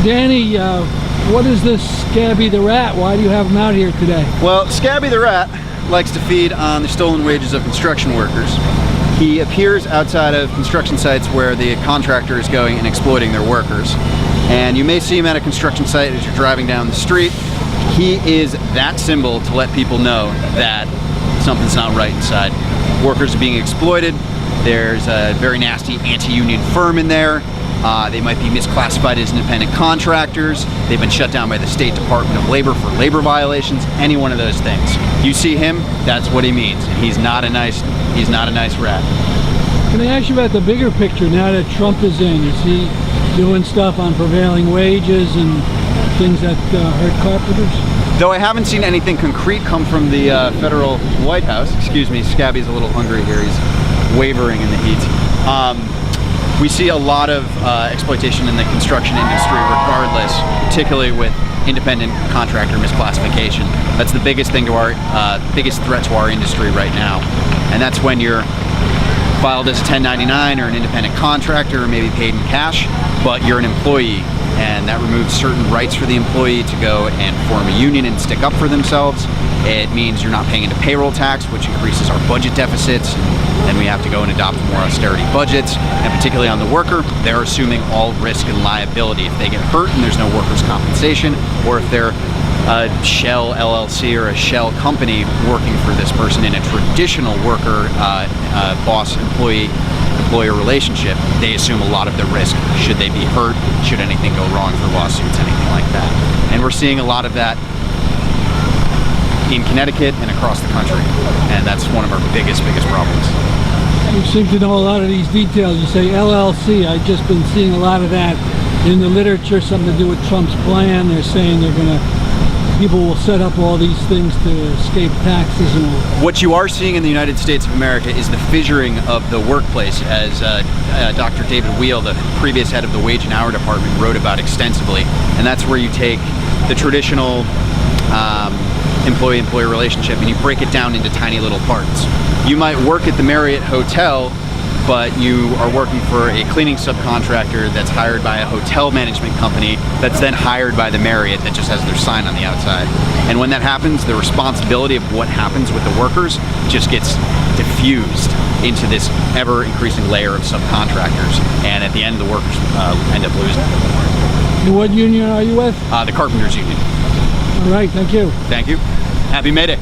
Danny, what is this Scabby the Rat? Why do you have him out here today? Well, Scabby the Rat likes to feed on the stolen wages of construction workers. He appears outside of construction sites where the contractor is going and exploiting their workers. And you may see him at a construction site as you're driving down the street. He is that symbol to let people know that something's not right inside. Workers are being exploited. There's a very nasty anti-union firm in there. They might be misclassified as independent contractors. They've been shut down by the State Department of Labor for labor violations. Any one of those things. You see him, that's what he means. He's not a nice rat. Can I ask you about the bigger picture now that Trump is in? Is he doing stuff on prevailing wages and things that hurt carpenters? Though I haven't seen anything concrete come from the federal White House. Excuse me, Scabby's a little hungry here. He's wavering in the heat. We see a lot of exploitation in the construction industry regardless, particularly with independent contractor misclassification. That's the biggest thing to our, biggest threat to our industry right now. And that's when you're filed as a 1099 or an independent contractor or maybe paid in cash, but you're an employee, and that removes certain rights for the employee to go and form a union and stick up for themselves. It means you're not paying into payroll tax, which increases our budget deficits, and then we have to go and adopt more austerity budgets, and particularly on the worker, they're assuming all risk and liability. If they get hurt and there's no workers' compensation, or if they're a shell LLC or a shell company working for this person in a traditional worker boss-employer relationship, they assume a lot of the risk should they be hurt, should anything go wrong for lawsuits, anything like that. And we're seeing a lot of that in Connecticut and across the country, and that's one of our biggest problems. You seem to know a lot of these details. You say LLC. I've just been seeing a lot of that in the literature, something to do with Trump's plan. They're saying people will set up all these things to escape taxes and all. What you are seeing in the United States of America is the fissuring of the workplace, as Dr. David Wheel, the previous head of the Wage and Hour Department, wrote about extensively. And that's where you take the traditional employee-employee relationship and you break it down into tiny little parts. You might work at the Marriott Hotel, but you are working for a cleaning subcontractor that's hired by a hotel management company that's then hired by the Marriott that just has their sign on the outside. And when that happens, the responsibility of what happens with the workers just gets diffused into this ever-increasing layer of subcontractors. And at the end, the workers end up losing. And what union are you with? The Carpenters Union. All right, thank you. Thank you. Happy Mayday.